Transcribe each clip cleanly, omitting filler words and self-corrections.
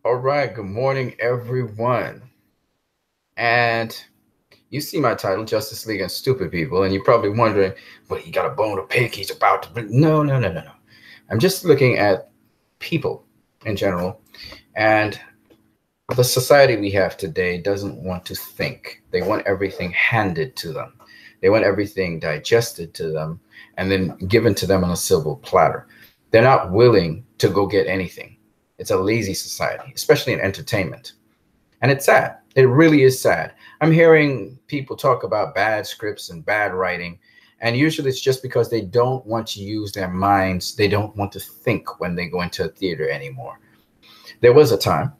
All right, good morning, everyone. And you see my title, Justice League and Stupid People, and you're probably wondering, well, he got a bone to pick. He's about to. No, no, no, no, no. I'm just looking at people in general, and the society we have today doesn't want to think. They want everything handed to them. They want everything digested to them and then given to them on a silver platter. They're not willing to go get anything. It's a lazy society, especially in entertainment. And it's sad. It really is sad. I'm hearing people talk about bad scripts and bad writing. And usually it's just because they don't want to use their minds. They don't want to think when they go into a theater anymore. There was a time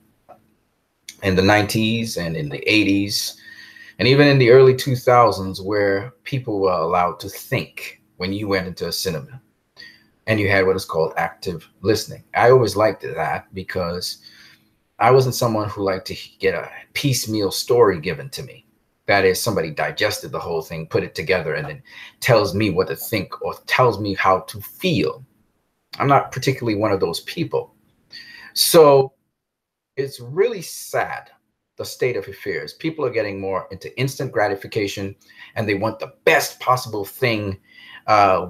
in the 90s and in the 80s and even in the early 2000s where people were allowed to think when you went into a cinema and you had what is called active listening. I always liked that because I wasn't someone who liked to get a piecemeal story given to me. That is, somebody digested the whole thing, put it together, and then tells me what to think or tells me how to feel. I'm not particularly one of those people. So it's really sad, the state of affairs. People are getting more into instant gratification, and they want the best possible thing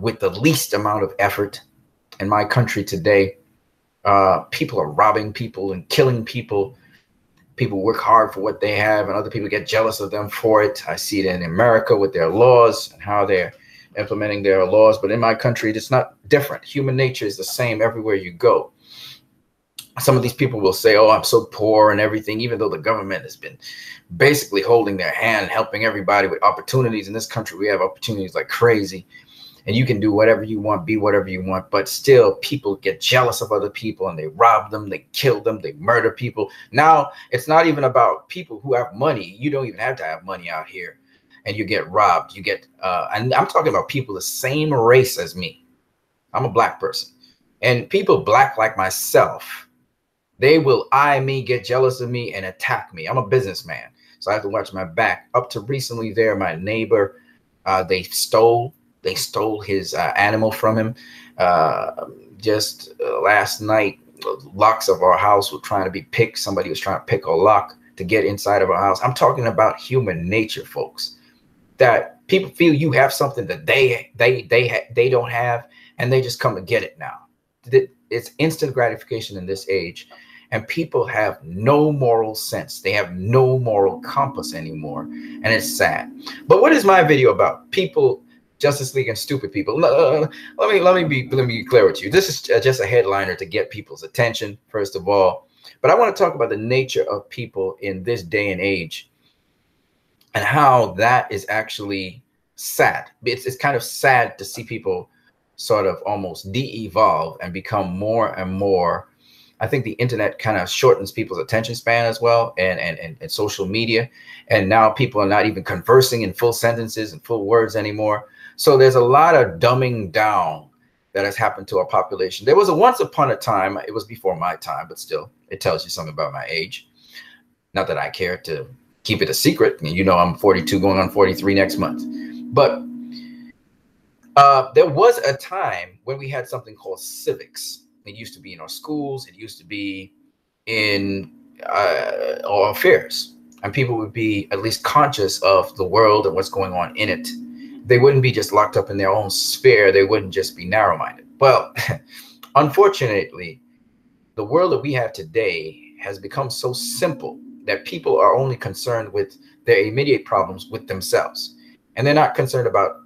with the least amount of effort. In my country today, people are robbing people and killing people. People work hard for what they have, and other people get jealous of them for it. I see it in America with their laws and how they're implementing their laws. But in my country, it's not different. Human nature is the same everywhere you go. Some of these people will say, oh, I'm so poor and everything, even though the government has been basically holding their hand, helping everybody with opportunities. In this country, we have opportunities like crazy. And you can do whatever you want, be whatever you want. But still, people get jealous of other people and they rob them, they kill them, they murder people. Now, it's not even about people who have money. You don't even have to have money out here. And you get robbed. You get, and I'm talking about people the same race as me. I'm a black person. And people black like myself, they will eye me, get jealous of me, and attack me. I'm a businessman, so I have to watch my back. Up to recently there, my neighbor, they stole his animal from him. Just last night, locks of our house were trying to be picked. Somebody was trying to pick a lock to get inside of our house. I'm talking about human nature, folks. That people feel you have something that they don't have, and they just come and get it now. It's instant gratification in this age, and people have no moral sense. They have no moral compass anymore, and it's sad. But what is my video about? People, Justice League and stupid people. Let me be clear with you. This is just a headliner to get people's attention, first of all. But I want to talk about the nature of people in this day and age and how that is actually sad. It's kind of sad to see people sort of almost de-evolve and become more and more. I think the internet kind of shortens people's attention span as well, and social media. And now people are not even conversing in full sentences and full words anymore. So there's a lot of dumbing down that has happened to our population. There was a once upon a time, it was before my time, but still, it tells you something about my age. Not that I care to keep it a secret. You know, I'm 42 going on 43 next month. But there was a time when we had something called civics. It used to be in our schools. It used to be in our affairs. And people would be at least conscious of the world and what's going on in it. They wouldn't be just locked up in their own sphere. They wouldn't just be narrow-minded. Well, unfortunately, the world that we have today has become so simple that people are only concerned with their immediate problems with themselves. And they're not concerned about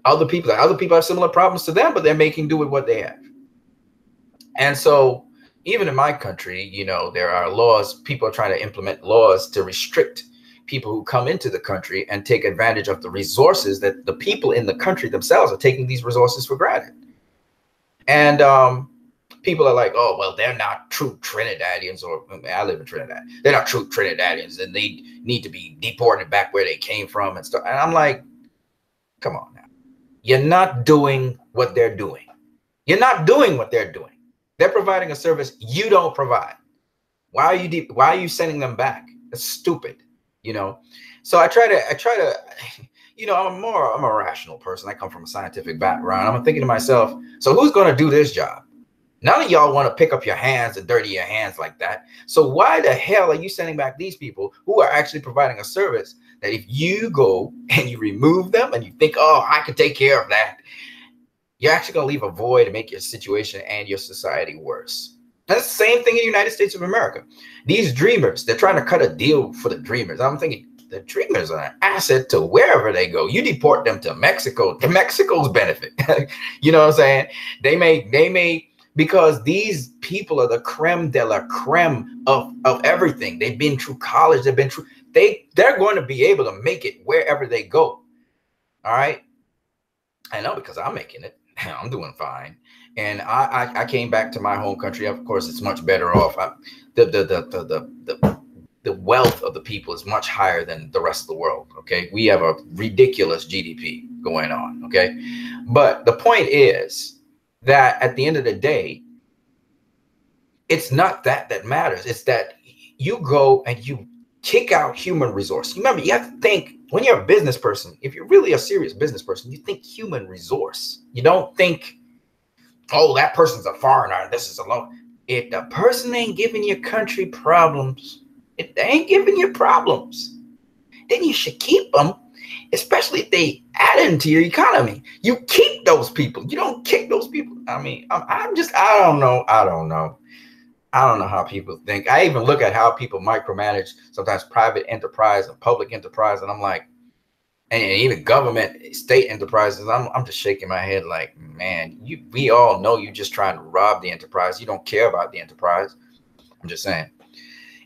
other people. Other people have similar problems to them, but they're making do with what they have. And so even in my country, you know, there are laws. People are trying to implement laws to restrict people who come into the country and take advantage of the resources that the people in the country themselves are taking these resources for granted. And people are like, oh, well, they're not true Trinidadians, or I live in Trinidad. They're not true Trinidadians, and they need to be deported back where they came from and stuff. And I'm like, come on now. You're not doing what they're doing. You're not doing what they're doing. They're providing a service you don't provide. Why are you sending them back? It's stupid, you know. So I try to, you know, I'm a rational person. I come from a scientific background. I'm thinking to myself, so who's going to do this job? None of y'all want to pick up your hands and dirty your hands like that. So why the hell are you sending back these people who are actually providing a service that if you go and you remove them and you think, oh, I can take care of that, you're actually going to leave a void and make your situation and your society worse. That's the same thing in the United States of America. These dreamers, they're trying to cut a deal for the dreamers. I'm thinking the dreamers are an asset to wherever they go. You deport them to Mexico, to Mexico's benefit. You know what I'm saying? They may, because these people are the creme de la creme of everything. They've been through college. They've been through, they're going to be able to make it wherever they go. All right. I know, because I'm making it. I'm doing fine. And I came back to my home country. Of course, it's much better off. The wealth of the people is much higher than the rest of the world. Okay. We have a ridiculous GDP going on. Okay. But the point is that at the end of the day, it's not that matters. It's that you go and you kick out human resource. Remember, you have to think, when you're a business person, if you're really a serious business person, you think human resource. You don't think, oh, that person's a foreigner, this is a low. If the person ain't giving your country problems, if they ain't giving you problems, then you should keep them, especially if they add into your economy. You keep those people. You don't kick those people. I mean, I don't know. I don't know how people think. I even look at how people micromanage sometimes private enterprise and public enterprise. And I'm like, and even government, state enterprises, I'm just shaking my head like, man, we all know you're just trying to rob the enterprise. You don't care about the enterprise. I'm just saying.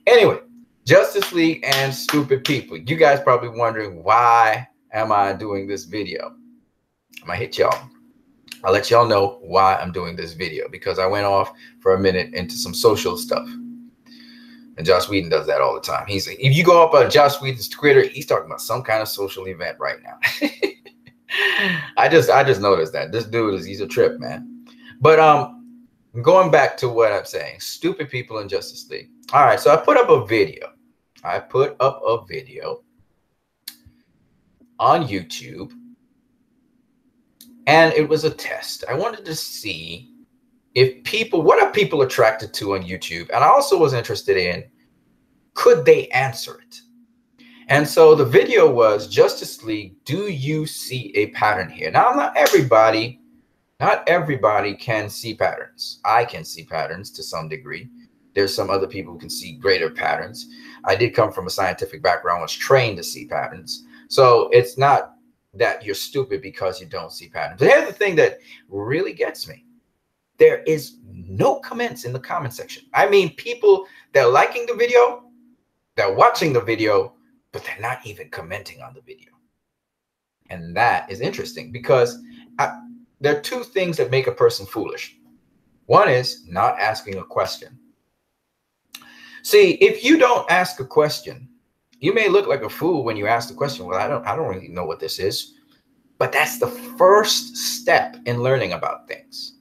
Anyway, Justice League and stupid people. You guys probably wondering, why am I doing this video? I'm gonna hit y'all. I'll let y'all know why I'm doing this video, because I went off for a minute into some social stuff. And Joss Whedon does that all the time. He's, if you go up on Joss Whedon's Twitter, he's talking about some kind of social event right now. I just noticed that this dude he's a trip, man. But going back to what I'm saying, stupid people in Justice League. All right, so I put up a video. On YouTube. And it was a test. I wanted to see if people, what are people attracted to on YouTube? And I also was interested in, could they answer it? And so the video was, Justice League, do you see a pattern here? Now, not everybody can see patterns. I can see patterns to some degree. There's some other people who can see greater patterns. I did come from a scientific background, was trained to see patterns. So it's not that you're stupid because you don't see patterns. But here's the thing that really gets me. There is no comments in the comment section. I mean, people, they're liking the video, they're watching the video, but they're not even commenting on the video. And that is interesting, because there are two things that make a person foolish. One is not asking a question. See, if you don't ask a question, you may look like a fool when you ask the question. Well, I don't really know what this is. But that's the first step in learning about things.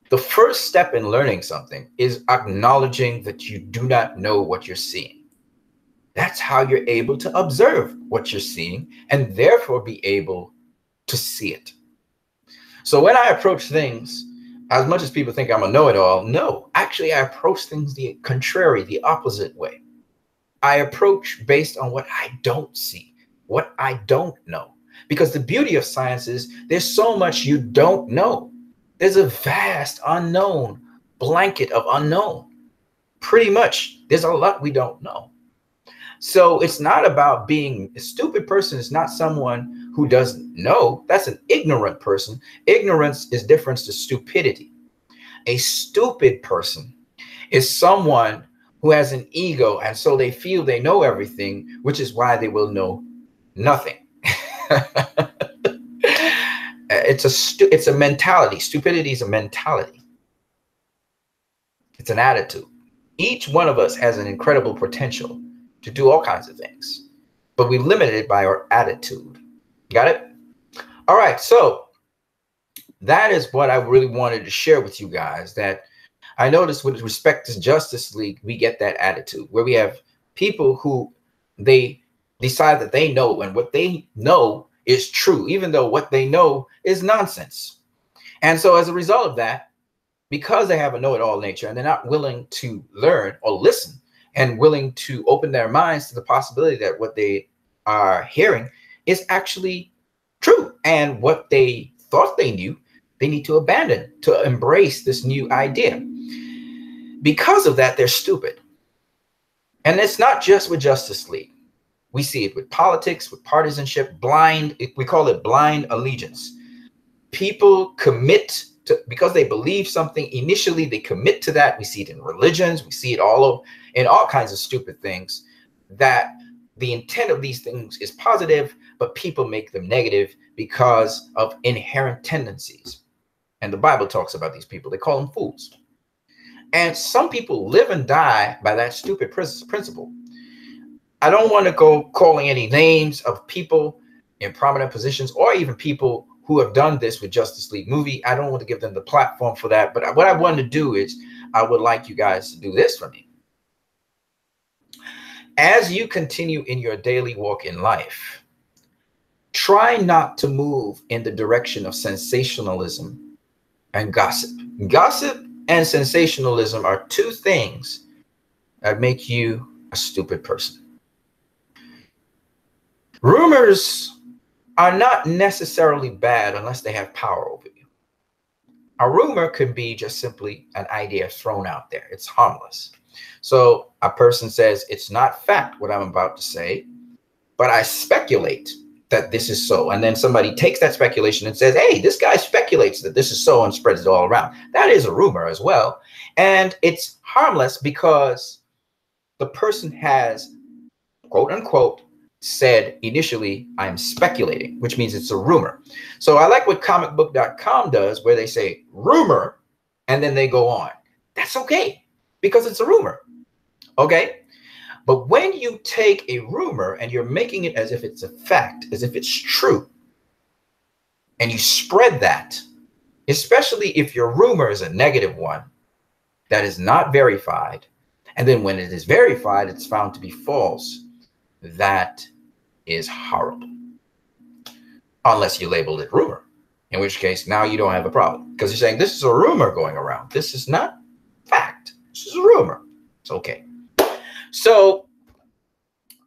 The first step in learning something is acknowledging that you do not know what you're seeing. That's how you're able to observe what you're seeing and therefore be able to see it. So when I approach things, as much as people think I'm a know-it-all, no, actually I approach things the contrary, the opposite way. I approach based on what I don't see, what I don't know. Because the beauty of science is there's so much you don't know. There's a vast unknown, blanket of unknown. Pretty much, there's a lot we don't know. So it's not about being a stupid person. Is not someone who doesn't know. That's an ignorant person. Ignorance is different to stupidity. A stupid person is someone who has an ego, and so they feel they know everything, which is why they will know nothing. It's a mentality. Stupidity is a mentality. It's an attitude. Each one of us has an incredible potential to do all kinds of things, but we limit it by our attitude. Got it? All right. So that is what I really wanted to share with you guys, that I noticed with respect to Justice League, we get that attitude where we have people who they decide that they know, and what they know is true, even though what they know is nonsense. And so as a result of that, because they have a know-it-all nature and they're not willing to learn or listen and willing to open their minds to the possibility that what they are hearing is actually true, and what they thought they knew, they need to abandon to embrace this new idea. Because of that, they're stupid. And it's not just with Justice League. We see it with politics, with partisanship, we call it blind allegiance. People commit to, because they believe something, initially they commit to that. We see it in religions, we see it in all kinds of stupid things, that the intent of these things is positive, but people make them negative because of inherent tendencies. And the Bible talks about these people. They call them fools. And some people live and die by that stupid principle. I don't want to go calling any names of people in prominent positions or even people who have done this with Justice League movie. I don't want to give them the platform for that. But what I want to do is I would like you guys to do this for me. As you continue in your daily walk in life, try not to move in the direction of sensationalism and gossip. Gossip and sensationalism are two things that make you a stupid person. Rumors are not necessarily bad unless they have power over you. A rumor could be just simply an idea thrown out there. It's harmless. So a person says, it's not fact what I'm about to say, but I speculate that this is so. And then somebody takes that speculation and says, hey, this guy speculates that this is so, and spreads it all around. That is a rumor as well. And it's harmless because the person has, quote unquote, said initially, I'm speculating, which means it's a rumor. So I like what comicbook.com does, where they say rumor, and then they go on. That's okay, because it's a rumor. Okay. But when you take a rumor and you're making it as if it's a fact, as if it's true, and you spread that, especially if your rumor is a negative one that is not verified, and then when it is verified, it's found to be false, that is horrible. Unless you labeled it rumor, in which case now you don't have a problem, because you're saying this is a rumor going around. This is not fact. This is a rumor. It's okay. So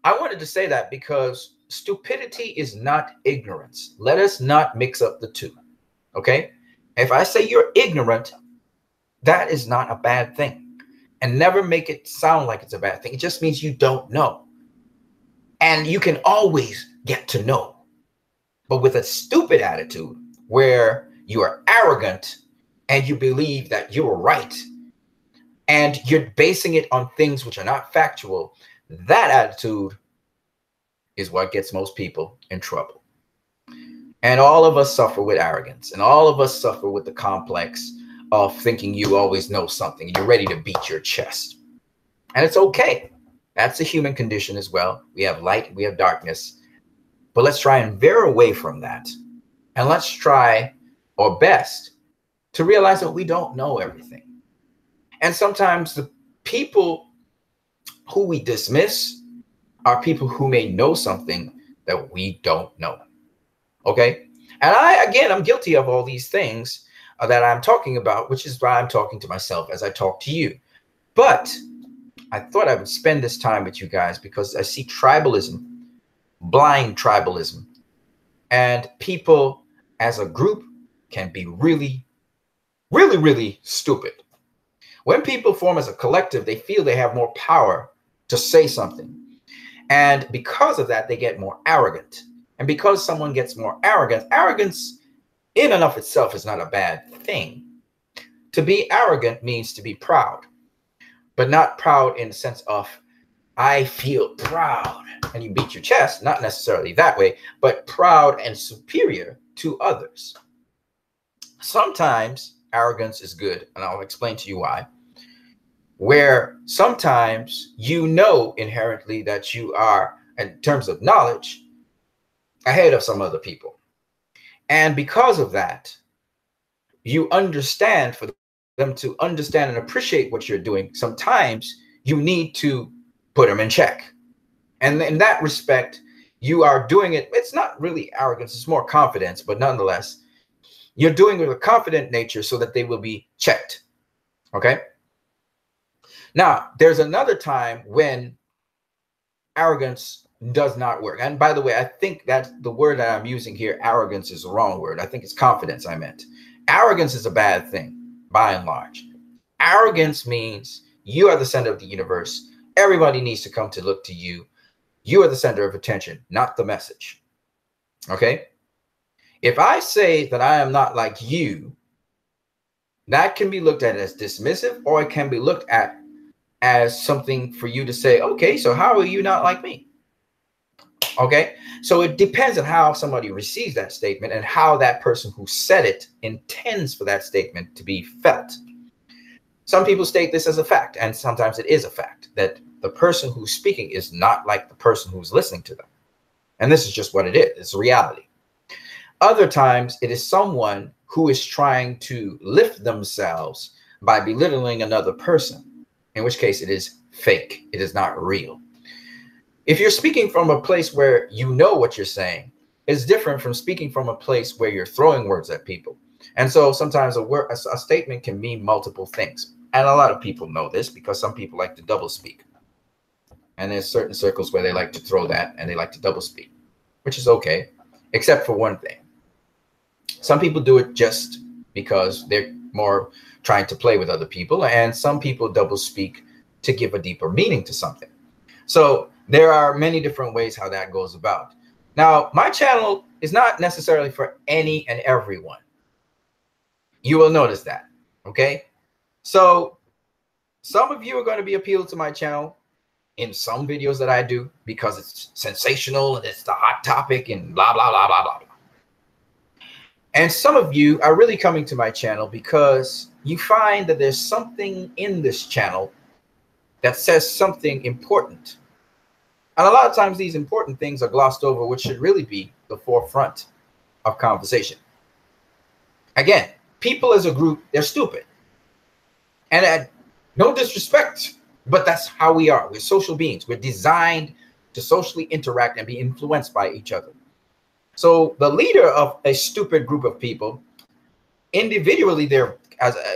I wanted to say that because stupidity is not ignorance. Let us not mix up the two. Okay? If I say you're ignorant, that is not a bad thing. And never make it sound like it's a bad thing. It just means you don't know. And you can always get to know. But with a stupid attitude where you are arrogant and you believe that you're right, and you're basing it on things which are not factual, that attitude is what gets most people in trouble. And all of us suffer with arrogance, and all of us suffer with the complex of thinking you always know something and you're ready to beat your chest. And it's okay. That's a human condition as well. We have light, we have darkness. But let's try and veer away from that. And let's try our best to realize that we don't know everything. And sometimes the people who we dismiss are people who may know something that we don't know. Okay? And I'm guilty of all these things that I'm talking about, which is why I'm talking to myself as I talk to you. But I thought I would spend this time with you guys because I see tribalism, blind tribalism, and people as a group can be really, really, really stupid. When people form as a collective, they feel they have more power to say something. And because of that, they get more arrogant. And because someone gets more arrogant, arrogance in and of itself is not a bad thing. To be arrogant means to be proud, but not proud in the sense of, I feel proud, and you beat your chest, not necessarily that way, but proud and superior to others. Sometimes arrogance is good, and I'll explain to you why. Where sometimes you know inherently that you are, in terms of knowledge, ahead of some other people. And because of that, you understand, for them to understand and appreciate what you're doing, sometimes you need to put them in check. And in that respect, you are doing it. It's not really arrogance, it's more confidence, but nonetheless, you're doing it with a confident nature so that they will be checked. Okay. Now, there's another time when arrogance does not work. And by the way, I think that the word that I'm using here, arrogance, is the wrong word. I think it's confidence I meant. Arrogance is a bad thing, by and large. Arrogance means you are the center of the universe. Everybody needs to come to look to you. You are the center of attention, not the message. Okay? If I say that I am not like you, that can be looked at as dismissive, or it can be looked at as something for you to say, okay, so how are you not like me? Okay, so it depends on how somebody receives that statement and how that person who said it intends for that statement to be felt. Some people state this as a fact, and sometimes it is a fact that the person who's speaking is not like the person who's listening to them. And this is just what it is. It's reality. Other times it is someone who is trying to lift themselves by belittling another person, in which case it is fake. It is not real. If you're speaking from a place where you know what you're saying, it's different from speaking from a place where you're throwing words at people. And so sometimes a statement can mean multiple things. And a lot of people know this because some people like to double speak. And there's certain circles where they like to throw that and they like to double speak, which is okay, except for one thing. Some people do it just because they're more trying to play with other people, and some people double speak to give a deeper meaning to something. So there are many different ways how that goes about. Now, my channel is not necessarily for any and everyone. You will notice that, okay? So some of you are going to be appealed to my channel in some videos that I do because it's sensational and it's the hot topic and blah, blah, blah, blah, blah. And some of you are really coming to my channel because you find that there's something in this channel that says something important. And a lot of times these important things are glossed over, which should really be the forefront of conversation. Again, people as a group, they're stupid. And no disrespect, but that's how we are. We're social beings. We're designed to socially interact and be influenced by each other. So the leader of a stupid group of people, individually,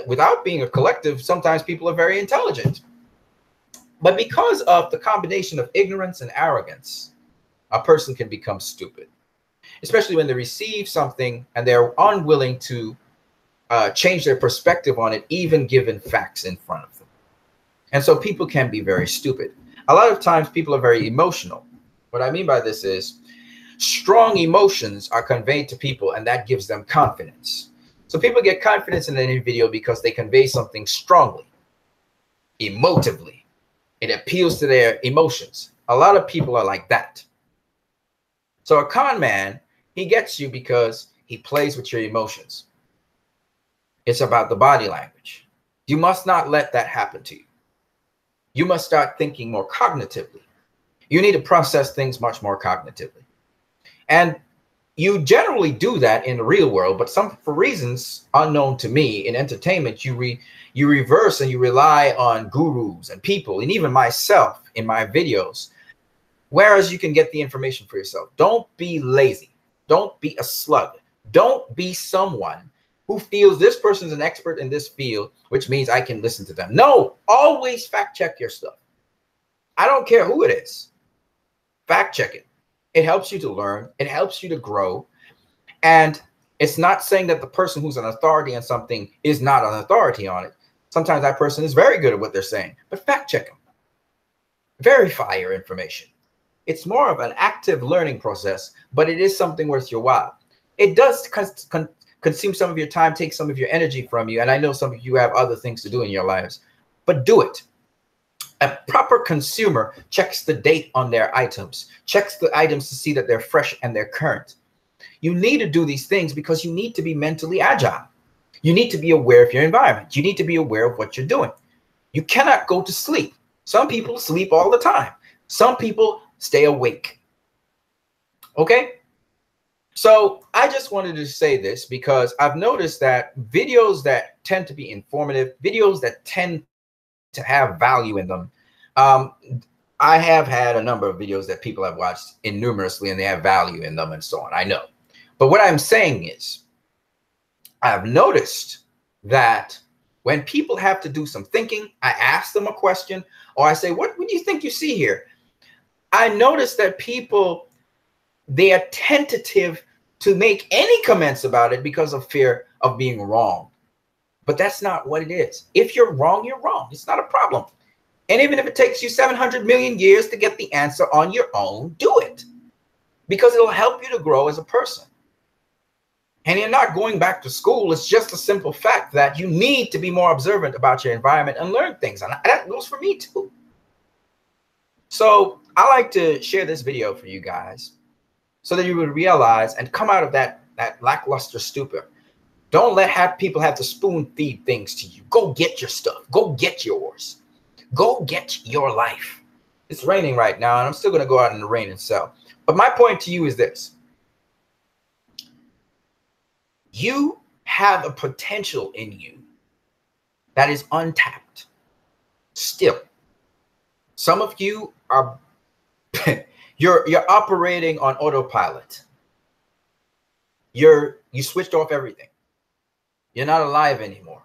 without being a collective, sometimes people are very intelligent. But because of the combination of ignorance and arrogance, a person can become stupid, especially when they receive something and they're unwilling to change their perspective on it, even given facts in front of them. And so people can be very stupid. A lot of times people are very emotional. What I mean by this is strong emotions are conveyed to people, and that gives them confidence. So people get confidence in any video because they convey something strongly, emotively. It appeals to their emotions. A lot of people are like that. So a con man, he gets you because he plays with your emotions. It's about the body language. You must not let that happen to you. You must start thinking more cognitively. You need to process things much more cognitively. And you generally do that in the real world, but for reasons unknown to me, in entertainment, you reverse and you rely on gurus and people, and even myself in my videos, whereas you can get the information for yourself. Don't be lazy. Don't be a slug. Don't be someone who feels this person's an expert in this field, which means I can listen to them. No, always fact check your stuff. I don't care who it is. Fact check it. It helps you to learn. It helps you to grow. And it's not saying that the person who's an authority on something is not an authority on it. Sometimes that person is very good at what they're saying, but fact check them. Verify your information. It's more of an active learning process, but it is something worth your while. It does consume some of your time, take some of your energy from you. And I know some of you have other things to do in your lives, but do it. A proper consumer checks the date on their items, checks the items to see that they're fresh and they're current. You need to do these things because you need to be mentally agile. You need to be aware of your environment. You need to be aware of what you're doing. You cannot go to sleep. Some people sleep all the time. Some people stay awake. Okay? So I just wanted to say this because I've noticed that videos that tend to be informative, videos that tend to have value in them. I have had a number of videos that people have watched innumerously and they have value in them and so on. I know. But what I'm saying is I've noticed that When people have to do some thinking, I ask them a question, or I say, what do you think you see here? I notice that people, they are tentative to make any comments about it because of fear of being wrong. But that's not what it is. If you're wrong, you're wrong. It's not a problem. And even if it takes you 700 million years to get the answer on your own, do it. Because it'll help you to grow as a person. And you're not going back to school. It's just a simple fact that you need to be more observant about your environment and learn things. And that goes for me too. So I like to share this video for you guys so that you will realize and come out of that lackluster stupor. Don't let people have to spoon feed things to you. Go get your stuff. Go get yours. Go get your life. It's raining right now, and I'm still going to go out in the rain and sell. But my point to you is this. You have a potential in you that is untapped. Still, some of you are you're operating on autopilot. You switched off everything. You're not alive anymore.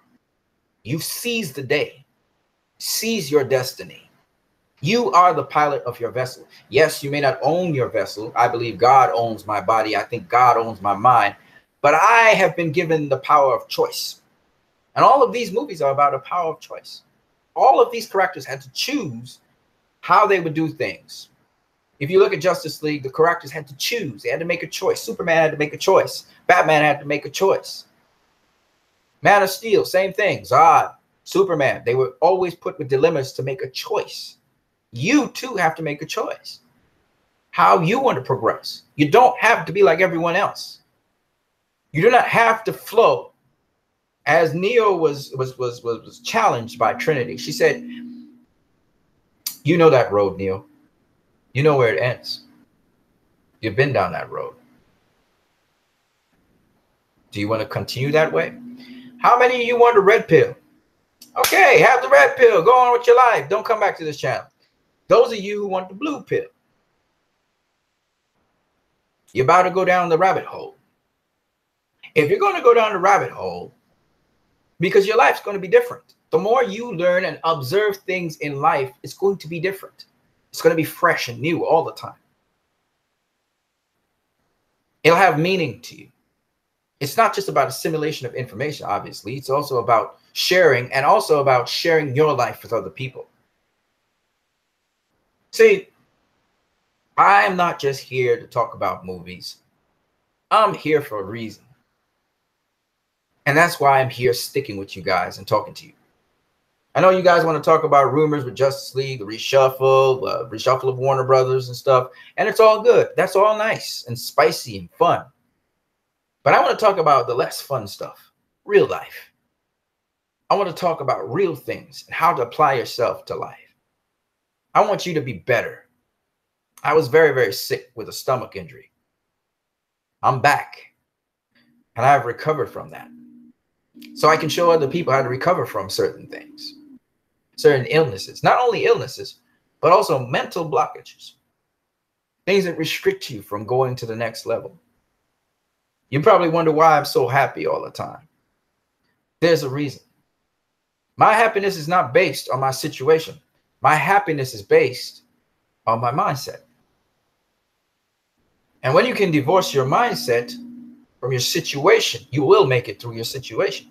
You've seized the day. Seize your destiny. You are the pilot of your vessel. Yes, you may not own your vessel. I believe God owns my body. I think God owns my mind. But I have been given the power of choice. And all of these movies are about a power of choice. All of these characters had to choose how they would do things. If you look at Justice League, the characters had to choose. They had to make a choice. Superman had to make a choice. Batman had to make a choice. Man of Steel, same thing. Zod, Superman, they were always put with dilemmas to make a choice. You too have to make a choice. How you want to progress. You don't have to be like everyone else. You do not have to flow. As Neo was challenged by Trinity, she said, you know that road, Neo. You know where it ends. You've been down that road. Do you want to continue that way? How many of you want the red pill? Okay, have the red pill. Go on with your life. Don't come back to this channel. Those of you who want the blue pill, you're about to go down the rabbit hole. If you're going to go down the rabbit hole, because your life's going to be different. The more you learn and observe things in life, it's going to be different. It's going to be fresh and new all the time. It'll have meaning to you. It's not just about assimilation of information, obviously. It's also about sharing, and also about sharing your life with other people. See, I am not just here to talk about movies. I'm here for a reason. And that's why I'm here sticking with you guys and talking to you. I know you guys want to talk about rumors with Justice League, the reshuffle of Warner Brothers and stuff. And it's all good. That's all nice and spicy and fun. But I want to talk about the less fun stuff, real life. I want to talk about real things and how to apply yourself to life. I want you to be better. I was very, very sick with a stomach injury. I'm back. And I have recovered from that. So I can show other people how to recover from certain things, certain illnesses, not only illnesses, but also mental blockages, things that restrict you from going to the next level. You probably wonder why I'm so happy all the time. There's a reason. My happiness is not based on my situation. My happiness is based on my mindset. And when you can divorce your mindset from your situation, you will make it through your situation.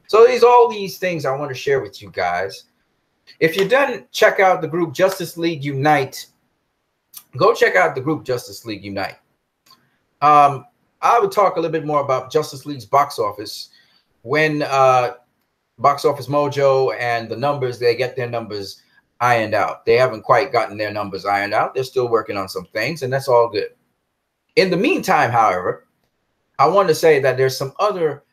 So all these things I want to share with you guys. If you're done, check out the group Justice League Unite. Go check out the group Justice League Unite. I would talk a little bit more about Justice League's box office when Box Office Mojo and the numbers, they get their numbers ironed out. They haven't quite gotten their numbers ironed out. They're still working on some things, and that's all good. In the meantime, however, I want to say that there's some other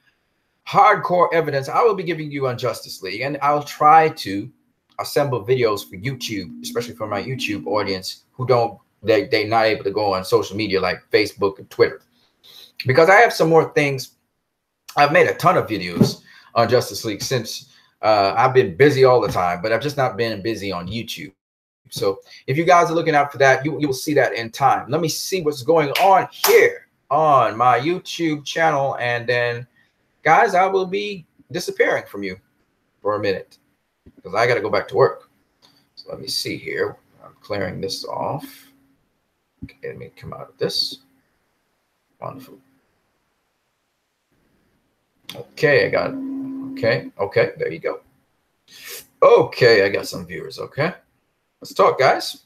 hardcore evidence I will be giving you on Justice League, and I'll try to assemble videos for YouTube, especially for my YouTube audience who they're not able to go on social media like Facebook and Twitter. Because I have some more things. I've made a ton of videos on Justice League since I've been busy all the time, but I've just not been busy on YouTube. So if you guys are looking out for that, you will see that in time. Let me see what's going on here on my YouTube channel. And then, guys, I will be disappearing from you for a minute because I got to go back to work. So let me see here. I'm clearing this off. Okay, let me come out of this. Wonderful. Okay, I got it. Okay, there you go. Okay, I got some viewers. Okay, let's talk, guys.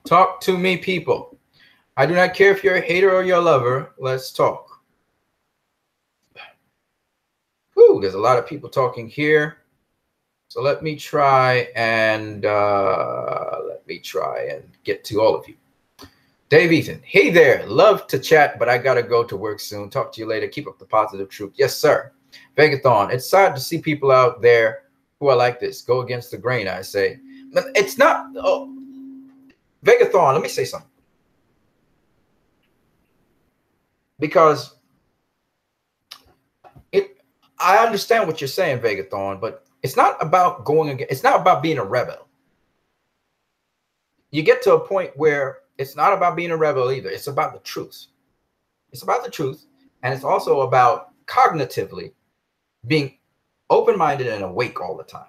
Talk to me, people. I do not care if you're a hater or you're a lover. Let's talk. Whew, there's a lot of people talking here. So let me try and get to all of you. Dave Ethan, hey there. Love to chat, but I gotta go to work soon. Talk to you later. Keep up the positive truth. Yes, sir. Vegathon, it's sad to see people out there who are like this. Go against the grain, I say. But it's not. Oh, Vegathon, let me say something. Because I understand what you're saying, Vegathon, but it's not about going again. It's not about being a rebel. You get to a point where it's not about being a rebel either. It's about the truth. It's about the truth. And it's also about cognitively being open-minded and awake all the time.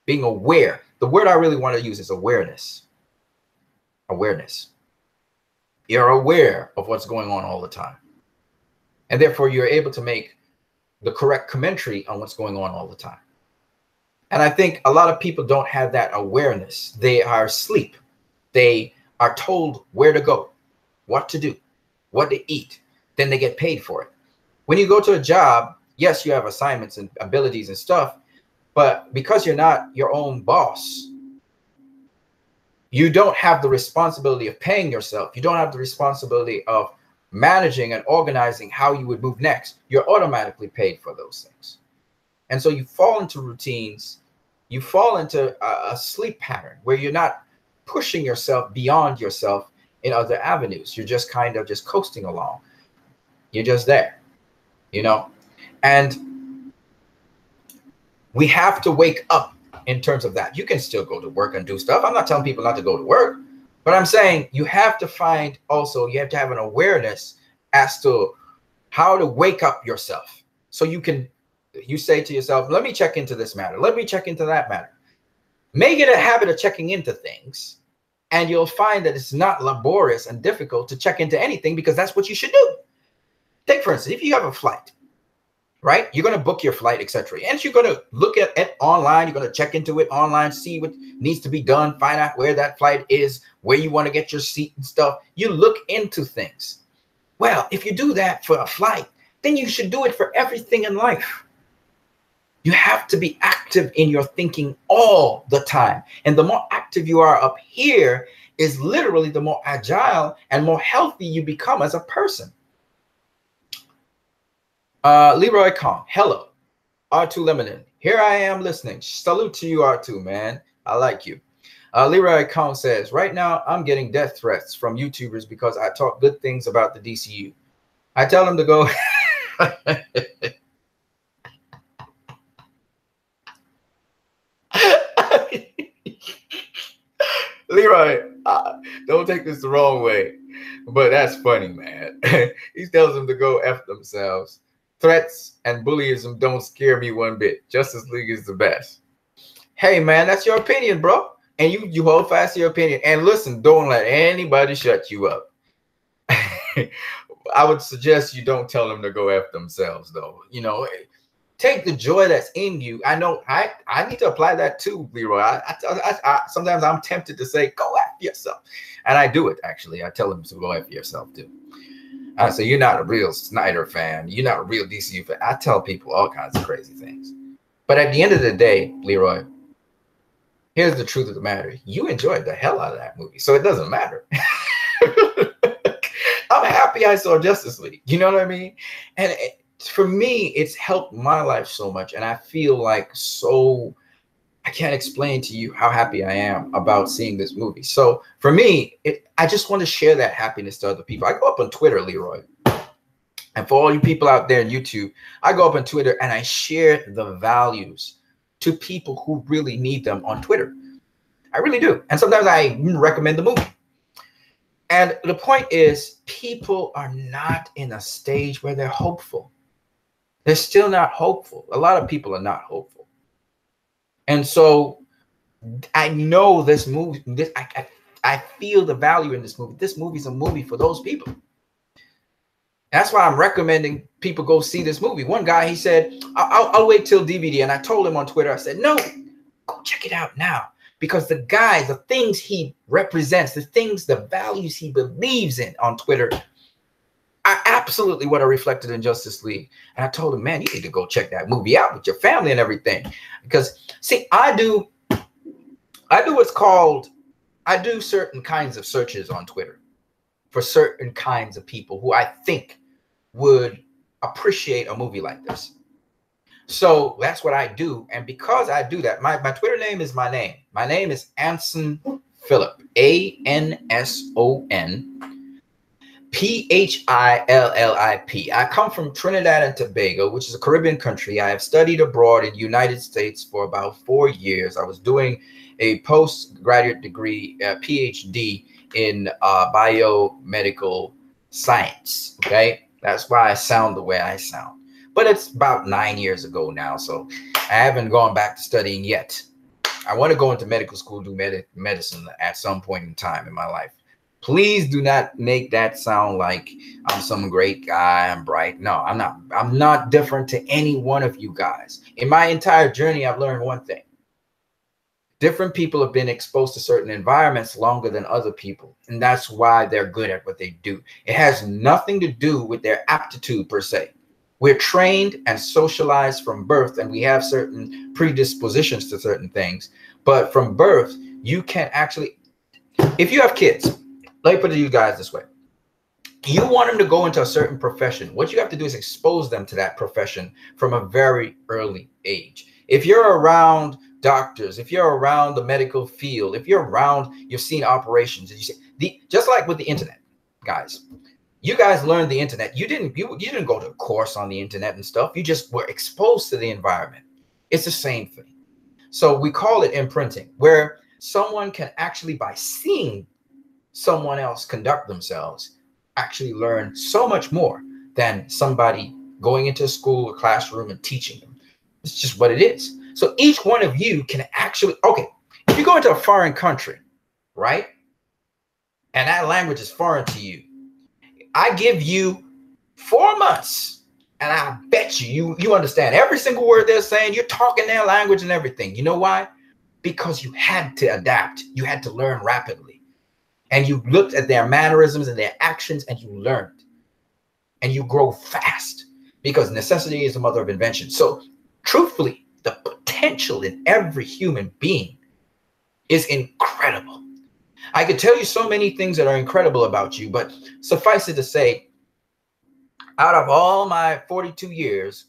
Being aware. The word I really want to use is awareness. Awareness. You're aware of what's going on all the time. And therefore, you're able to make the correct commentary on what's going on all the time. And I think a lot of people don't have that awareness. They are asleep. They are told where to go, what to do, what to eat. Then they get paid for it. When you go to a job, yes, you have assignments and abilities and stuff, but because you're not your own boss, you don't have the responsibility of paying yourself. You don't have the responsibility of managing and organizing how you would move next. You're automatically paid for those things. And so you fall into routines. You fall into a sleep pattern where you're not pushing yourself beyond yourself in other avenues. You're just kind of just coasting along. You're just there, you know? And we have to wake up in terms of that. You can still go to work and do stuff. I'm not telling people not to go to work, but I'm saying you have to find also, you have to have an awareness as to how to wake up yourself. So you say to yourself, let me check into this matter. Let me check into that matter. Make it a habit of checking into things, and you'll find that it's not laborious and difficult to check into anything because that's what you should do. Take, for instance, if you have a flight, right? You're going to book your flight, etc. And you're going to look at it online. You're going to check into it online, see what needs to be done, find out where that flight is, where you want to get your seat and stuff. You look into things. Well, if you do that for a flight, then you should do it for everything in life. You have to be active in your thinking all the time. And the more active you are up here is literally the more agile and more healthy you become as a person. Leroy Kong, hello. R2 Lemonin, here I am listening. Salute to you, R2, man. I like you. Leroy Kong says, right now I'm getting death threats from YouTubers because I talk good things about the DCU. I tell them to go. Leroy, don't take this the wrong way, but that's funny, man. He tells them to go F themselves. Threats and bullyism don't scare me one bit. Justice League is the best. Hey, man, that's your opinion, bro. And you hold fast to your opinion. And listen, don't let anybody shut you up. I would suggest you don't tell them to go F themselves, though. You know, take the joy that's in you. I know I need to apply that too, Leroy. Sometimes I'm tempted to say, go F yourself. And I do it, actually. I tell them to go F yourself, too. I say, you're not a real Snyder fan. You're not a real DCU fan. I tell people all kinds of crazy things. But at the end of the day, Leroy, here's the truth of the matter. You enjoyed the hell out of that movie, so it doesn't matter. I'm happy I saw Justice League. You know what I mean? And for me, it's helped my life so much. And I feel like I can't explain to you how happy I am about seeing this movie. So for me, I just want to share that happiness to other people. I go up on Twitter, Leroy. And for all you people out there on YouTube, I go up on Twitter and I share the values to people who really need them on Twitter. I really do. And sometimes I recommend the movie. And the point is, people are not in a stage where they're hopeful. They're still not hopeful. A lot of people are not hopeful. And so I know this movie, I feel the value in this movie. This movie's a movie for those people. That's why I'm recommending people go see this movie. One guy, he said, I'll wait till DVD. And I told him on Twitter, I said, no, go check it out now. Because the guy, the things he represents, the things, the values he believes in on Twitter are absolutely what are reflected in Justice League. And I told him, man, you need to go check that movie out with your family and everything. Because, see, I do what's called, I do certain kinds of searches on Twitter for certain kinds of people who I think would appreciate a movie like this. So that's what I do. And because I do that, my Twitter name is my name. My name is Anson Phillip, ANSON PHILLIP. I come from Trinidad and Tobago, which is a Caribbean country. I have studied abroad in the United States for about 4 years. I was doing a postgraduate degree, PhD in biomedical science. Okay, that's why I sound the way I sound. But it's about 9 years ago now, so I haven't gone back to studying yet. I want to go into medical school, do medicine at some point in time in my life. Please do not make that sound like I'm some great guy, I'm bright. No, I'm not. I'm not different to any one of you guys. In my entire journey, I've learned one thing. Different people have been exposed to certain environments longer than other people, and that's why they're good at what they do. It has nothing to do with their aptitude per se. We're trained and socialized from birth, and we have certain predispositions to certain things. But from birth, you can actually, if you have kids, let me put it to you guys this way. You want them to go into a certain profession. What you have to do is expose them to that profession from a very early age. If you're around doctors, if you're around the medical field, if you're around, you've seen operations, and you see just like with the internet, guys. You guys learned the internet. You didn't go to a course on the internet and stuff. You just were exposed to the environment. It's the same thing. So we call it imprinting, where someone can actually, by seeing someone else conduct themselves, actually learn so much more than somebody going into a school or classroom and teaching them. It's just what it is. So each one of you can actually, okay, if you go into a foreign country, right? And that language is foreign to you. I give you 4 months, and I bet you understand every single word they're saying. You're talking their language and everything. You know why? Because you had to adapt. You had to learn rapidly. And you looked at their mannerisms and their actions, and you learned. And you grow fast, because necessity is the mother of invention. So truthfully, the potential in every human being is incredible. I could tell you so many things that are incredible about you, but suffice it to say, out of all my 42 years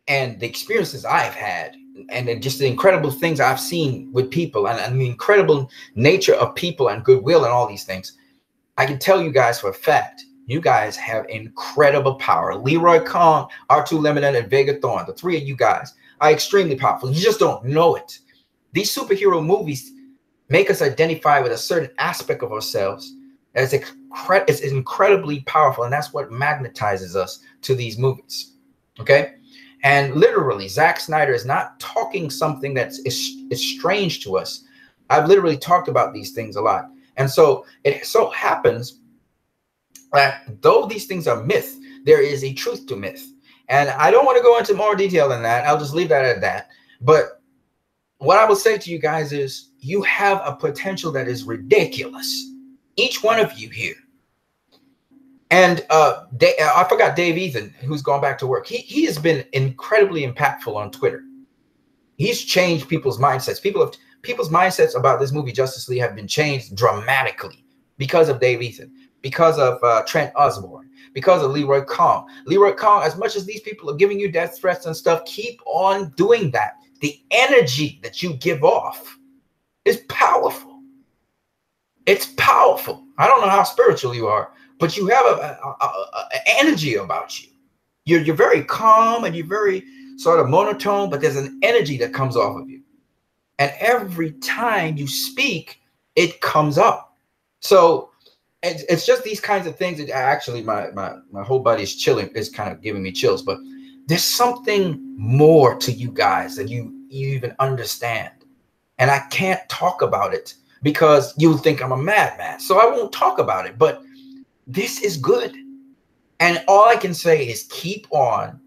and the experiences I've had, and then just the incredible things I've seen with people, and the incredible nature of people and goodwill and all these things, I can tell you guys for a fact, you guys have incredible power. Leroy Kong, R2 Limited, and Vega Thorne, the three of you guys are extremely powerful. You just don't know it. These superhero movies make us identify with a certain aspect of ourselves as it's incredibly powerful, and that's what magnetizes us to these movies. Okay, and literally, Zack Snyder is not talking something that's is strange to us. I've literally talked about these things a lot, and so it so happens that though these things are myth, there is a truth to myth, and I don't want to go into more detail than that. I'll just leave that at that. But what I will say to you guys is, you have a potential that is ridiculous. Each one of you here. And I forgot Dave Ethan, who's gone back to work. He has been incredibly impactful on Twitter. He's changed people's mindsets. People's mindsets about this movie, Justice League, have been changed dramatically because of Dave Ethan, because of Trent Osborne, because of Leroy Kong. Leroy Kong, as much as these people are giving you death threats and stuff, keep on doing that. The energy that you give off is powerful. It's powerful. I don't know how spiritual you are, but you have an energy about you. You're very calm and you're very sort of monotone, but there's an energy that comes off of you. And every time you speak, it comes up. So it's just these kinds of things that actually my whole body is chilling. It's kind of giving me chills. But there's something more to you guys than you even understand. And I can't talk about it because you think I'm a madman. So I won't talk about it. But this is good. And all I can say is keep on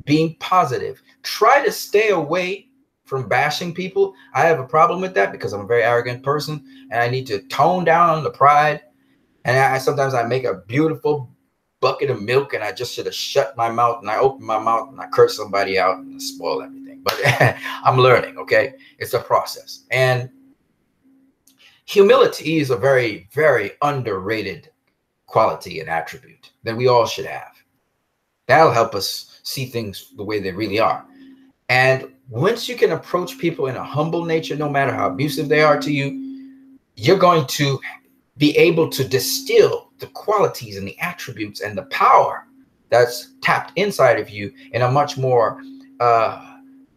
being positive. Try to stay away from bashing people. I have a problem with that because I'm a very arrogant person and I need to tone down the pride. And sometimes I make a beautiful bucket of milk and I just should have shut my mouth, and I open my mouth and I curse somebody out and spoil everything. But I'm learning, okay? It's a process. And humility is a very, very underrated quality and attribute that we all should have. That'll help us see things the way they really are. And once you can approach people in a humble nature, no matter how abusive they are to you, you're going to be able to distill the qualities and the attributes and the power that's tapped inside of you in a much more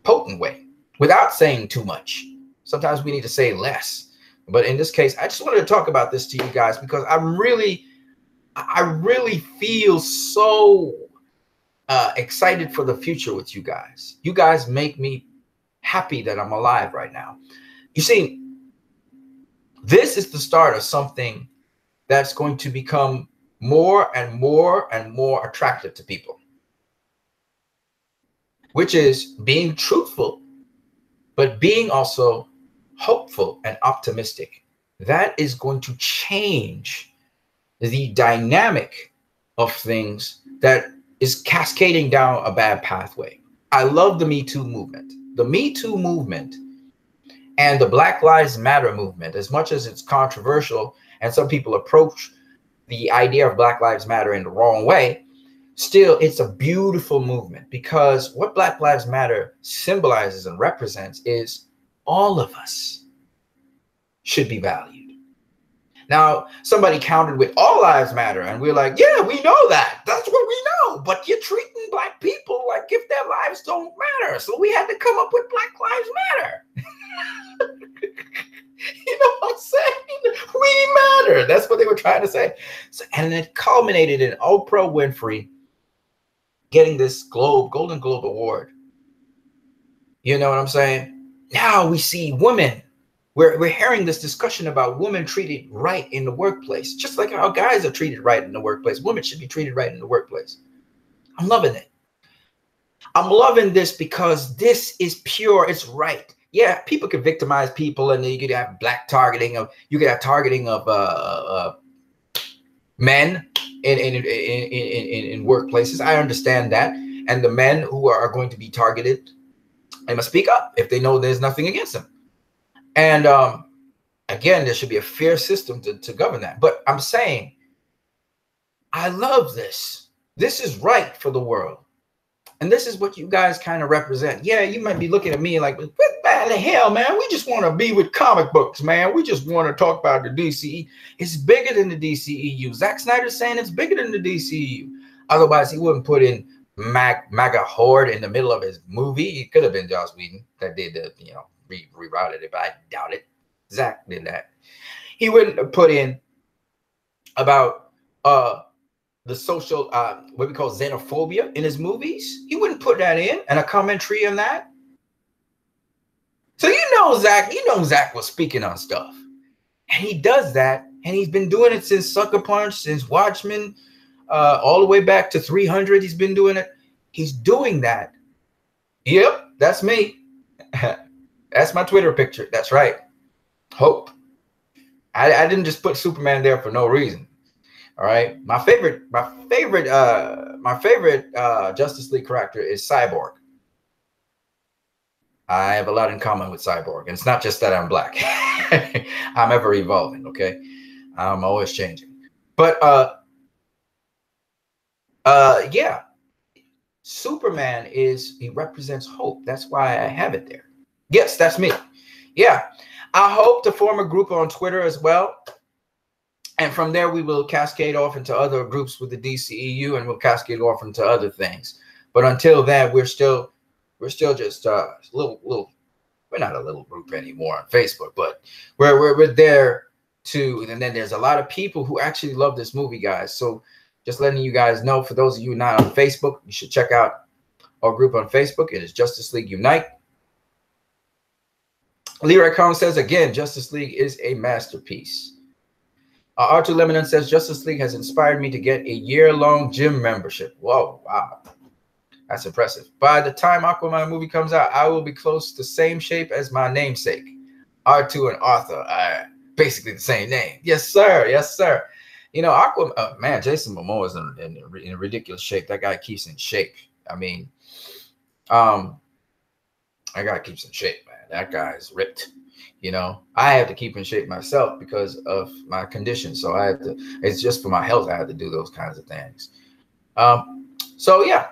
potent way without saying too much. Sometimes we need to say less. But in this case, I just wanted to talk about this to you guys because I really feel so excited for the future with you guys. You guys make me happy that I'm alive right now. You see, this is the start of something that's going to become more and more and more attractive to people, which is being truthful, but being also hopeful and optimistic. That is going to change the dynamic of things that is cascading down a bad pathway. I love the Me Too movement. The Me Too movement and the Black Lives Matter movement, as much as it's controversial and some people approach the idea of Black Lives Matter in the wrong way, still it's a beautiful movement because what Black Lives Matter symbolizes and represents is all of us should be valued. Now, somebody countered with all lives matter, and we're like, yeah, we know that. That's what we know. But you're treating Black people like if their lives don't matter. So we had to come up with Black Lives Matter. You know what I'm saying? We matter. That's what they were trying to say. So, and it culminated in Oprah Winfrey getting this Golden Globe Award. You know what I'm saying? Now we see women. We're hearing this discussion about women treated right in the workplace, just like how guys are treated right in the workplace. Women should be treated right in the workplace. I'm loving it. I'm loving this because this is pure. It's right. Yeah, people could victimize people, and you could have targeting of men in workplaces. I understand that, and the men who are going to be targeted, they must speak up if they know there's nothing against them. And again, there should be a fair system to govern that. But I'm saying, I love this. This is right for the world. And this is what you guys kind of represent. Yeah, you might be looking at me like, what the hell, man? We just want to be with comic books, man. We just want to talk about the DCE. It's bigger than the DCEU. Zack Snyder's saying it's bigger than the DCEU. Otherwise, he wouldn't put in MAGA Horde in the middle of his movie. It could have been Joss Whedon that did the, rerouted it, but I doubt it. Zach did that. He wouldn't have put in about the social what we call xenophobia in his movies. He wouldn't put that in and a commentary on that. So Zach was speaking on stuff. And he does that, and he's been doing it since Sucker Punch, since Watchmen, all the way back to 300. He's been doing it. He's doing that. Yep, that's me. That's my Twitter picture. That's right. Hope. I didn't just put Superman there for no reason. All right. My favorite Justice League character is Cyborg. I have a lot in common with Cyborg. And it's not just that I'm black. I'm ever evolving, okay? I'm always changing. But yeah. Superman he represents hope. That's why I have it there. Yes, that's me. Yeah. I hope to form a group on Twitter as well. And from there, we will cascade off into other groups with the DCEU, and we'll cascade off into other things. But until then, we're still just little. We're not a little group anymore on Facebook, but we're there too. And then there's a lot of people who actually love this movie, guys. So just letting you guys know, for those of you not on Facebook, you should check out our group on Facebook. It is Justice League Unite. Leroy Collins says, again, Justice League is a masterpiece. Arthur Lemonin says, Justice League has inspired me to get a year-long gym membership. Whoa, wow. That's impressive. By the time Aquaman movie comes out, I will be close to same shape as my namesake. R2 and Arthur are basically the same name. Yes, sir. Yes, sir. You know, Aquaman, man, Jason Momoa is in ridiculous shape. That guy keeps in shape. I mean, that guy keeps in shape, man. That guy is ripped. You know, I have to keep in shape myself because of my condition. So I have to, it's just for my health. I have to do those kinds of things. So yeah.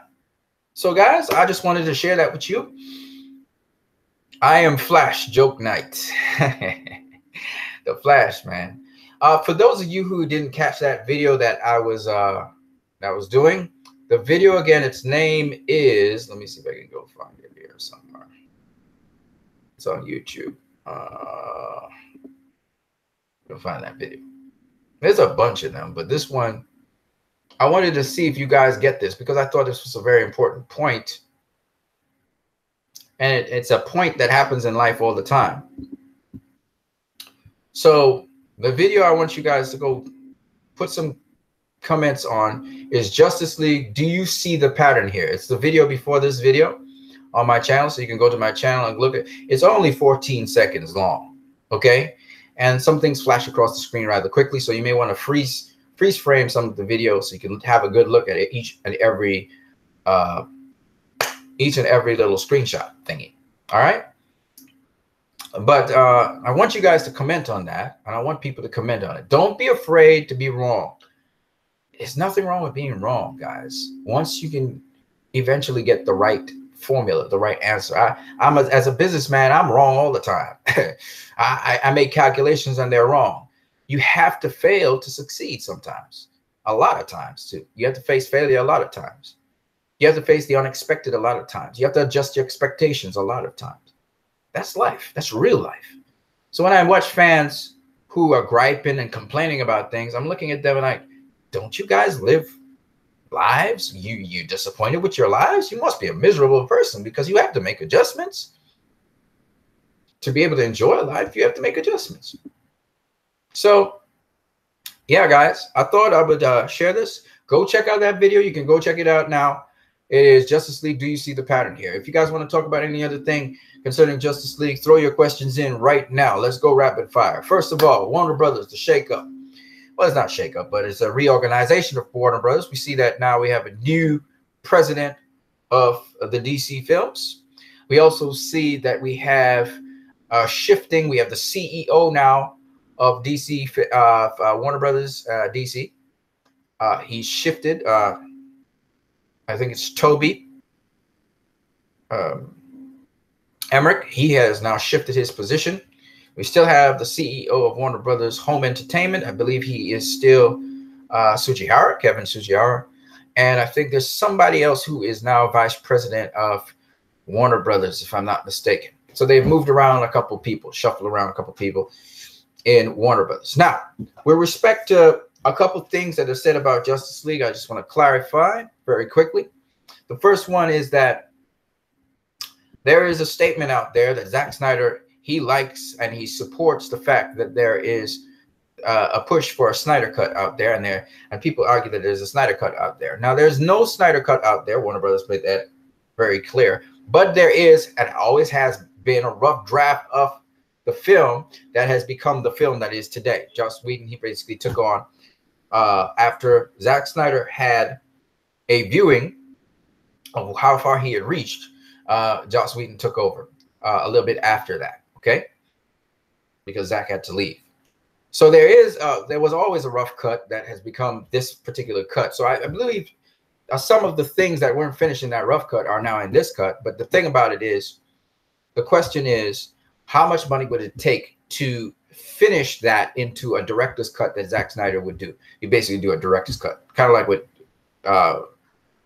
So guys, I just wanted to share that with you. I am Flash Joke Knight. The Flash, man. For those of you who didn't catch that video that I was doing, the video again, its name is, let me see if I can go find it here somewhere. It's on YouTube. You'll find that video. There's a bunch of them, but this one, I wanted to see if you guys get this because I thought this was a very important point. And it's a point that happens in life all the time. So the video I want you guys to go put some comments on is Justice League. Do you see the pattern here? It's the video before this video on my channel. So you can go to my channel and look at it. It's only 14 seconds long. Okay. And some things flash across the screen rather quickly. So you may want to freeze frame some of the video so you can have a good look at it, each and every little screenshot thingy. All right. But I want you guys to comment on that, and I want people to comment on it. Don't be afraid to be wrong. There's nothing wrong with being wrong, guys. Once you can eventually get the right formula, the right answer. As a businessman, I'm wrong all the time. I make calculations and they're wrong. You have to fail to succeed sometimes. A lot of times, too. You have to face failure a lot of times. You have to face the unexpected a lot of times. You have to adjust your expectations a lot of times. That's life. That's real life. So when I watch fans who are griping and complaining about things, I'm looking at them and like, don't you guys live lives? You disappointed with your lives? You must be a miserable person because you have to make adjustments. To be able to enjoy life, you have to make adjustments. So, yeah, guys, I thought I would share this. Go check out that video. You can go check it out now. It is Justice League. Do you see the pattern here? If you guys want to talk about any other thing concerning Justice League, throw your questions in right now. Let's go rapid fire. First of all, Warner Brothers, the shakeup. Well, it's not shakeup, but it's a reorganization of Warner Brothers. We see that now we have a new president of the DC films. We also see that we have shifting. We have the CEO now of DC, Warner Brothers, DC. He's shifted. I think it's Toby Emmerich. He has now shifted his position. We still have the CEO of Warner Brothers Home Entertainment. I believe he is still Sugihara, Kevin Sugihara. And I think there's somebody else who is now vice president of Warner Brothers, if I'm not mistaken. So they've moved around a couple people, shuffled around a couple people in Warner Brothers. Now, with respect to a couple things that are said about Justice League, I just want to clarify very quickly. The first one is that there is a statement out there that Zack Snyder, he likes and he supports the fact that there is a push for a Snyder cut out there, and people argue that there's a Snyder cut out there. Now, there's no Snyder cut out there. Warner Brothers made that very clear. But there is, and always has been, a rough draft of the film that has become the film that is today. Joss Whedon, he basically took on, after Zack Snyder had a viewing of how far he had reached, Joss Whedon took over a little bit after that, okay? Because Zack had to leave. So there was always a rough cut that has become this particular cut. So I believe some of the things that weren't finished in that rough cut are now in this cut. But the thing about it is, the question is, how much money would it take to finish that into a director's cut that Zack Snyder would do? You basically do a director's cut, kind of like what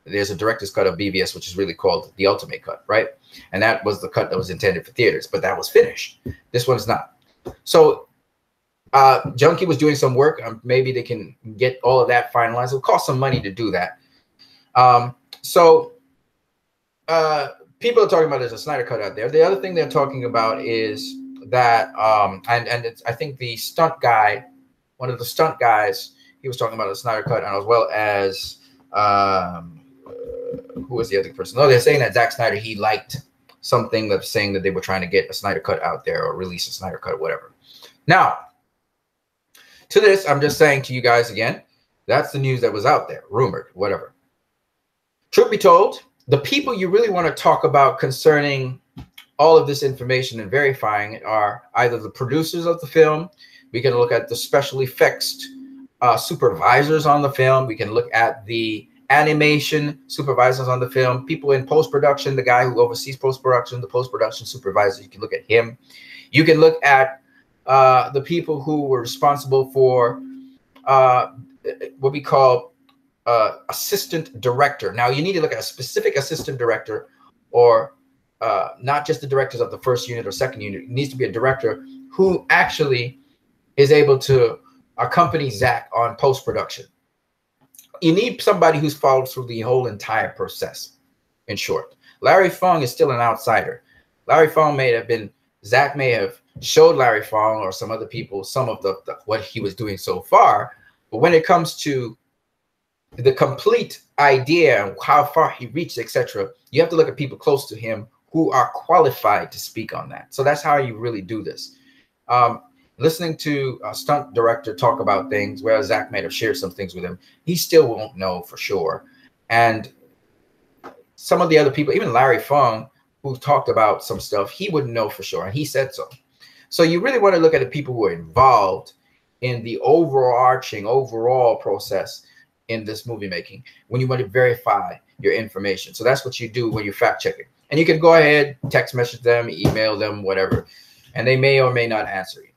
there's a director's cut of BVS, which is really called the Ultimate Cut, right? And that was the cut that was intended for theaters, but that was finished. This one's not. So Junkie was doing some work. Maybe they can get all of that finalized. It'll cost some money to do that. So people are talking about there's a Snyder Cut out there. The other thing they're talking about is that and it's, I think the stunt guy, one of the stunt guys, he was talking about the Snyder Cut, and as well as who was the other person? No, they're saying that Zack Snyder, he liked something that's saying that they were trying to get a Snyder Cut out there or release a Snyder Cut, whatever. Now, to this, I'm just saying to you guys again, that's the news that was out there, rumored, whatever. Truth be told, the people you really want to talk about concerning all of this information and verifying it are either the producers of the film. We can look at the special effects supervisors on the film. We can look at the animation supervisors on the film, people in post-production, the guy who oversees post-production, the post-production supervisor. You can look at him. You can look at the people who were responsible for what we call assistant director. Now, you need to look at a specific assistant director, or not just the directors of the first unit or second unit. It needs to be a director who actually is able to accompany Zack on post-production. You need somebody who's followed through the whole entire process. In short, Larry Fong is still an outsider. Larry Fong may have been, Zack may have showed Larry Fong or some other people some of the what he was doing so far, but when it comes to the complete idea and how far he reached, etc., you have to look at people close to him who are qualified to speak on that. So that's how you really do this. Listening to a stunt director talk about things where Zack may have shared some things with him, he still won't know for sure. And some of the other people, even Larry Fong, who talked about some stuff, he wouldn't know for sure, and he said so. So you really want to look at the people who are involved in the overall process in this movie making when you want to verify your information. So that's what you do when you're fact checking. And you can go ahead, text message them, email them, whatever, and they may or may not answer you.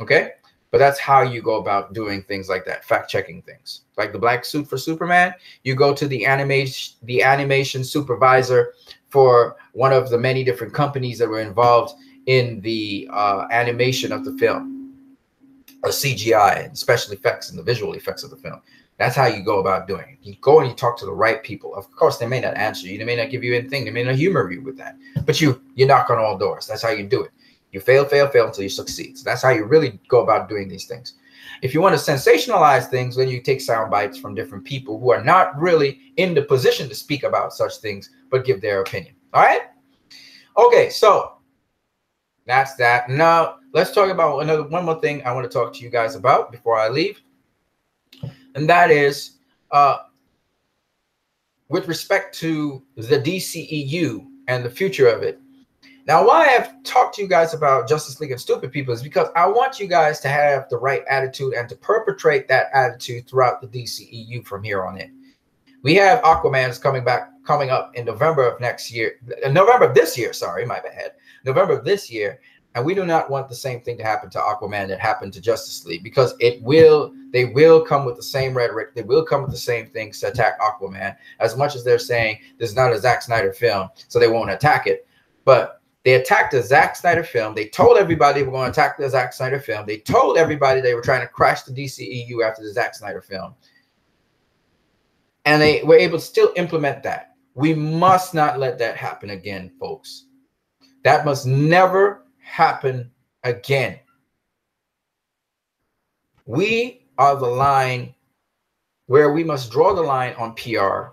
Okay? But that's how you go about doing things like that, fact checking things. Like the black suit for Superman, you go to the animation supervisor for one of the many different companies that were involved in the animation of the film, or CGI and special effects and the visual effects of the film. That's how you go about doing it. You go and you talk to the right people. Of course, they may not answer you. They may not give you anything. They may not humor you with that. But you knock on all doors. That's how you do it. You fail until you succeed. So that's how you really go about doing these things. If you want to sensationalize things, then you take sound bites from different people who are not really in the position to speak about such things, but give their opinion. All right? Okay, so that's that. Now, let's talk about one more thing I want to talk to you guys about before I leave. And that is with respect to the DCEU and the future of it. Now, why I've talked to you guys about Justice League and Stupid People is because I want you guys to have the right attitude and to perpetrate that attitude throughout the DCEU from here on in. We have Aquaman coming up in November of this year, sorry, my bad. November of this year. And we do not want the same thing to happen to Aquaman that happened to Justice League, because they will come with the same rhetoric. They will come with the same things to attack Aquaman, as much as they're saying this is not a Zack Snyder film, so they won't attack it. But they attacked the Zack Snyder film. They told everybody they were going to attack the Zack Snyder film. They told everybody they were trying to crash the DCEU after the Zack Snyder film. And they were able to still implement that. We must not let that happen again, folks. That must never happen again. We are the line where we must draw the line on PR.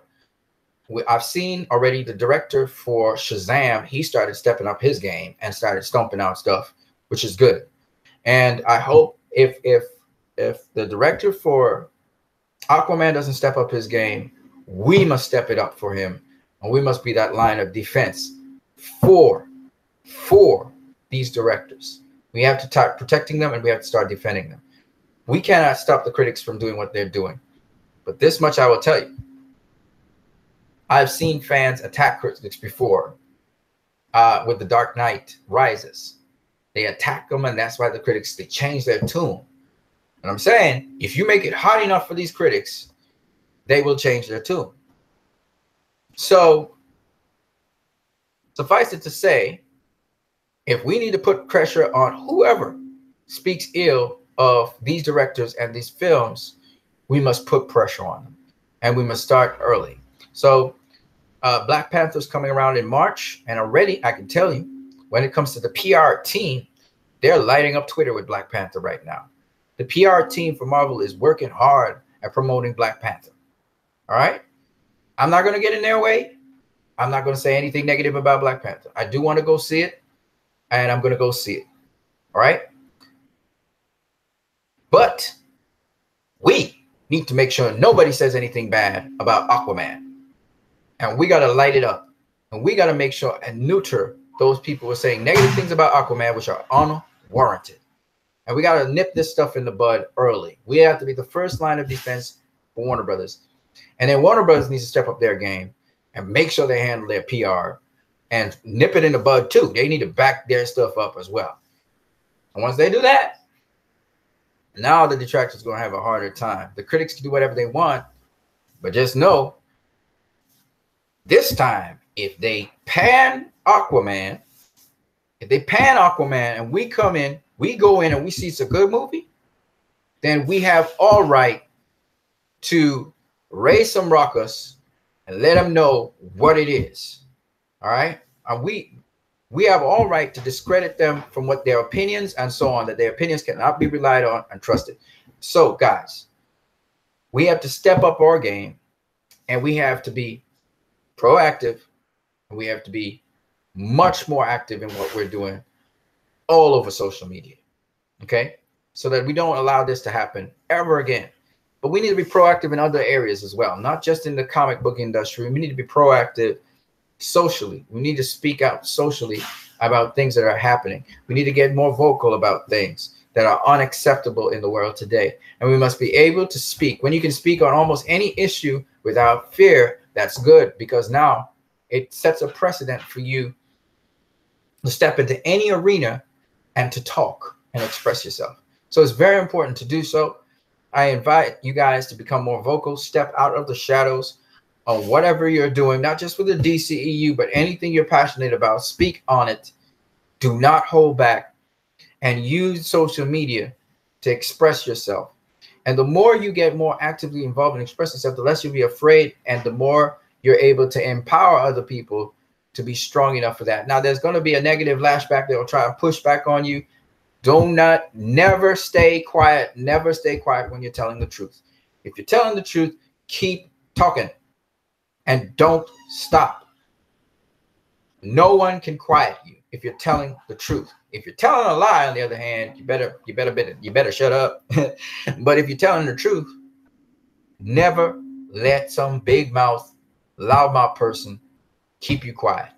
I've seen already the director for Shazam. He started stepping up his game and started stomping out stuff, which is good. And I hope if the director for Aquaman doesn't step up his game, we must step it up for him. And we must be that line of defense for these directors. We have to start protecting them, and we have to start defending them. We cannot stop the critics from doing what they're doing. But this much I will tell you. I've seen fans attack critics before with The Dark Knight Rises. They attack them, and that's why the critics, they change their tune. And I'm saying, if you make it hard enough for these critics, they will change their tune. So, suffice it to say, if we need to put pressure on whoever speaks ill of these directors and these films, we must put pressure on them. And we must start early. So Black Panther's coming around in March, and already I can tell you, when it comes to the PR team, they're lighting up Twitter with Black Panther right now. The PR team for Marvel is working hard at promoting Black Panther. All right? I'm not going to get in their way. I'm not going to say anything negative about Black Panther. I do want to go see it, and I'm going to go see it. All right? But we need to make sure nobody says anything bad about Aquaman. And we got to light it up. And we got to make sure and neuter those people who are saying negative things about Aquaman, which are unwarranted. And we got to nip this stuff in the bud early. We have to be the first line of defense for Warner Brothers. And then Warner Brothers needs to step up their game and make sure they handle their PR and nip it in the bud too. They need to back their stuff up as well. And once they do that, now the detractors are going to have a harder time. The critics can do whatever they want, but just know this time, if they pan Aquaman, and we come in, we go in and we see it's a good movie, then we have all right to raise some ruckus and let them know what it is. All right. And we have all right to discredit them from what their opinions and so on, that their opinions cannot be relied on and trusted. So guys, we have to step up our game, and we have to be proactive, and we have to be much more active in what we're doing all over social media. Okay. So that we don't allow this to happen ever again. But we need to be proactive in other areas as well, not just in the comic book industry. We need to be proactive socially. We need to speak out socially about things that are happening. We need to get more vocal about things that are unacceptable in the world today. And we must be able to speak. When you can speak on almost any issue without fear, that's good, because now it sets a precedent for you to step into any arena and to talk and express yourself. So it's very important to do so. I invite you guys to become more vocal, step out of the shadows on whatever you're doing, not just with the DCEU, but anything you're passionate about. Speak on it. Do not hold back, and use social media to express yourself. And the more you get more actively involved and express yourself, the less you'll be afraid, and the more you're able to empower other people to be strong enough for that. Now, there's going to be a negative lashback that will try and push back on you. Never stay quiet. Never stay quiet when you're telling the truth. If you're telling the truth, keep talking and don't stop. No one can quiet you if you're telling the truth. If you're telling a lie, on the other hand, you better shut up. But if you're telling the truth, never let some big mouth, loudmouth person keep you quiet.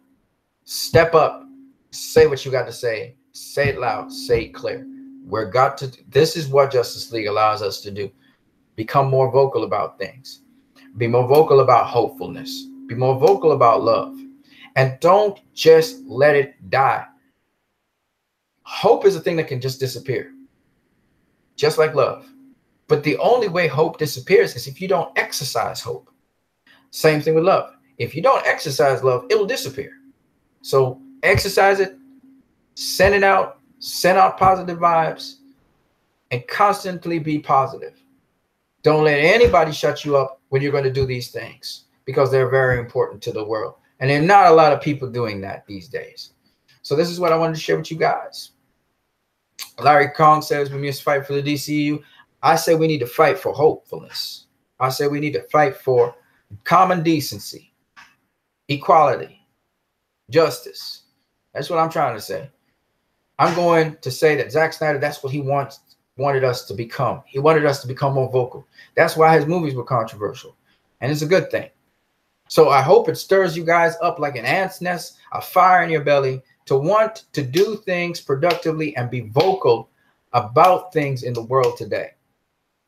Step up, say what you got to say. Say it loud, say it clear. This is what Justice League allows us to do. Become more vocal about things. Be more vocal about hopefulness. Be more vocal about love. And don't just let it die. Hope is a thing that can just disappear, just like love. But the only way hope disappears is if you don't exercise hope. Same thing with love. If you don't exercise love, it'll disappear. So exercise it. Send it out, send out positive vibes, and constantly be positive. Don't let anybody shut you up when you're going to do these things, because they're very important to the world. And there are not a lot of people doing that these days. So this is what I wanted to share with you guys. Larry Kong says we must fight for the DCU. I say we need to fight for hopefulness. I say we need to fight for common decency, equality, justice. That's what I'm trying to say. I'm going to say that Zack Snyder, that's what he wanted us to become. He wanted us to become more vocal. That's why his movies were controversial. And it's a good thing. So I hope it stirs you guys up like an ant's nest, a fire in your belly, to want to do things productively and be vocal about things in the world today.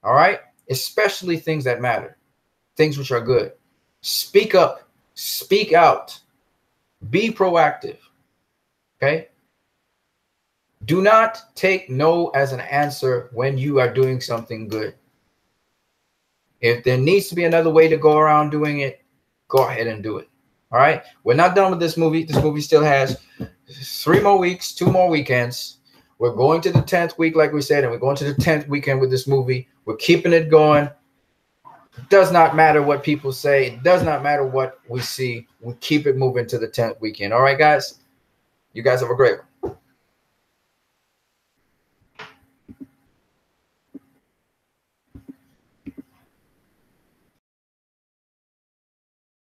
All right? Especially things that matter, things which are good. Speak up, speak out, be proactive. Okay? Do not take no as an answer when you are doing something good. If there needs to be another way to go around doing it, go ahead and do it. All right? We're not done with this movie. This movie still has 3 more weeks, 2 more weekends. We're going to the 10th week, like we said, and we're going to the 10th weekend with this movie. We're keeping it going. Does not matter what people say. It does not matter what we see. We keep it moving to the 10th weekend. All right, guys? You guys have a great one.